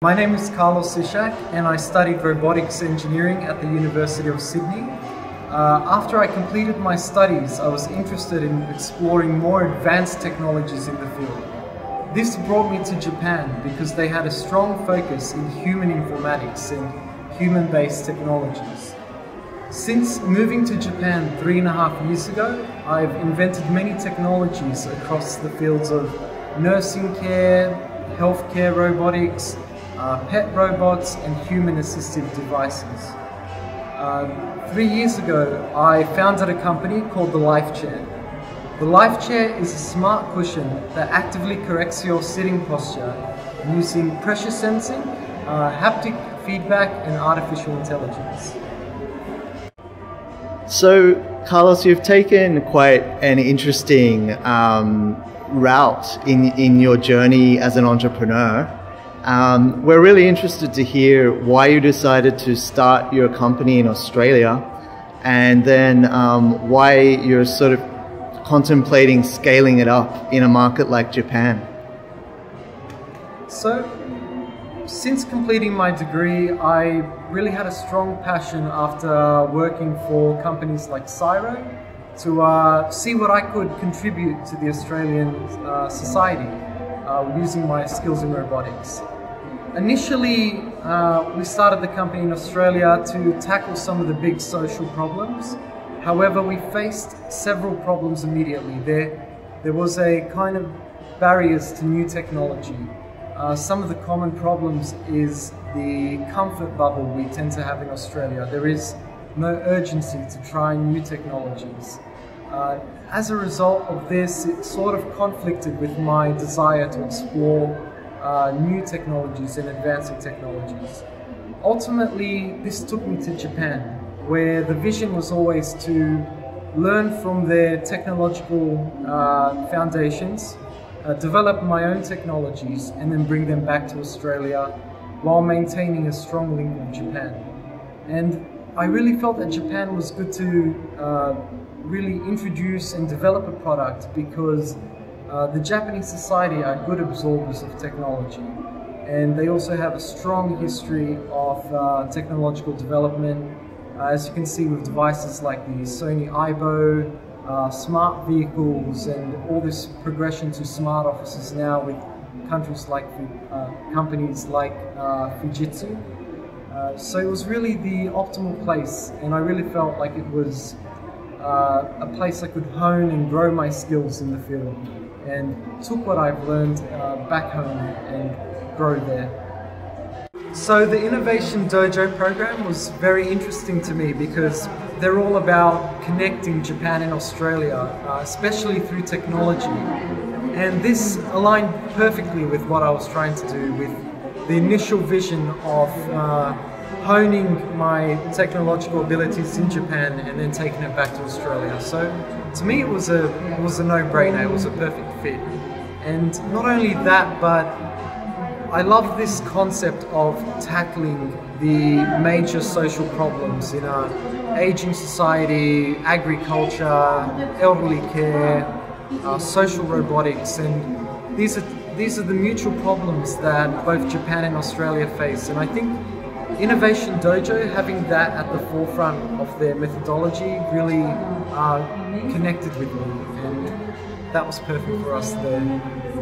My name is Karlos Ishac and I studied robotics engineering at the University of Sydney. After I completed my studies, I was interested in exploring more advanced technologies in the field. This brought me to Japan because they had a strong focus in human informatics and human-based technologies. Since moving to Japan 3.5 years ago, I've invented many technologies across the fields of nursing care, healthcare robotics, pet robots and human-assisted devices. 3 years ago, I founded a company called the Life Chair. The Life Chair is a smart cushion that actively corrects your sitting posture using pressure sensing, haptic feedback and artificial intelligence. So, Karlos, you've taken quite an interesting route in your journey as an entrepreneur. We're really interested to hear why you decided to start your company in Australia, and then why you're sort of contemplating scaling it up in a market like Japan. So, since completing my degree, I really had a strong passion after working for companies like Cyro to see what I could contribute to the Australian society using my skills in robotics. Initially, we started the company in Australia to tackle some of the big social problems. However, we faced several problems immediately. There was a kind of barriers to new technology. Some of the common problems is the comfort bubble we tend to have in Australia. There is no urgency to try new technologies. As a result of this, it sort of conflicted with my desire to explore new technologies and advancing technologies. Ultimately, this took me to Japan, where the vision was always to learn from their technological foundations, develop my own technologies, and then bring them back to Australia while maintaining a strong link with Japan. And I really felt that Japan was good to really introduce and develop a product because the Japanese society are good absorbers of technology, and they also have a strong history of technological development, as you can see with devices like the Sony Aibo, smart vehicles, and all this progression to smart offices now with countries like companies like Fujitsu. So it was really the optimal place, and I really felt like it was a place I could hone and grow my skills in the field, and took what I've learned back home and grow there. So the InnovationDojo program was very interesting to me because they're all about connecting Japan and Australia, especially through technology. And this aligned perfectly with what I was trying to do, with the initial vision of honing my technological abilities in Japan and then taking it back to Australia. So to me it was a no-brainer, it was a perfect fit. And not only that, but I love this concept of tackling the major social problems in our aging society, agriculture, elderly care, social robotics, and these are the mutual problems that both Japan and Australia face. And I think InnovationDojo, having that at the forefront of their methodology, really connected with me, and that was perfect for us there.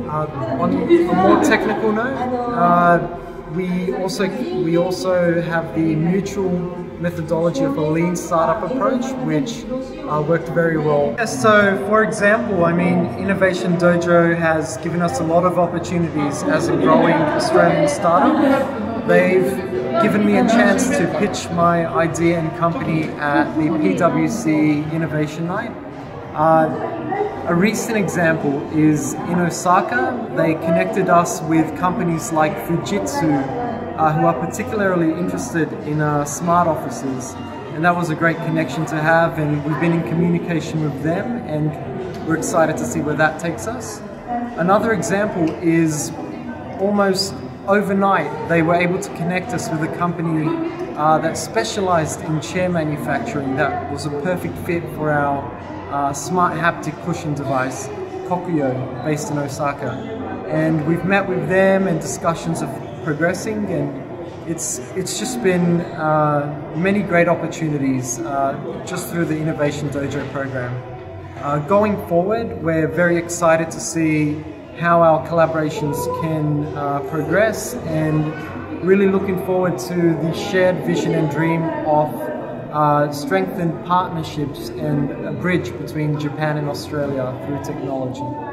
On a more technical note, we also have the mutual methodology of a lean startup approach, which worked very well. So, for example, I mean, InnovationDojo has given us a lot of opportunities as a growing Australian startup. They've given me a chance to pitch my idea and company at the PwC Innovation Night. A recent example is in Osaka. They connected us with companies like Fujitsu, who are particularly interested in smart offices, and that was a great connection to have, and we've been in communication with them, and we're excited to see where that takes us. Another example is almost overnight they were able to connect us with a company that specialized in chair manufacturing that was a perfect fit for our smart haptic cushion device, Kokuyo, based in Osaka. And we've met with them, and discussions have progressing, and it's just been many great opportunities just through the InnovationDojo program. Going forward, we're very excited to see how our collaborations can progress, and really looking forward to the shared vision and dream of strengthened partnerships and a bridge between Japan and Australia through technology.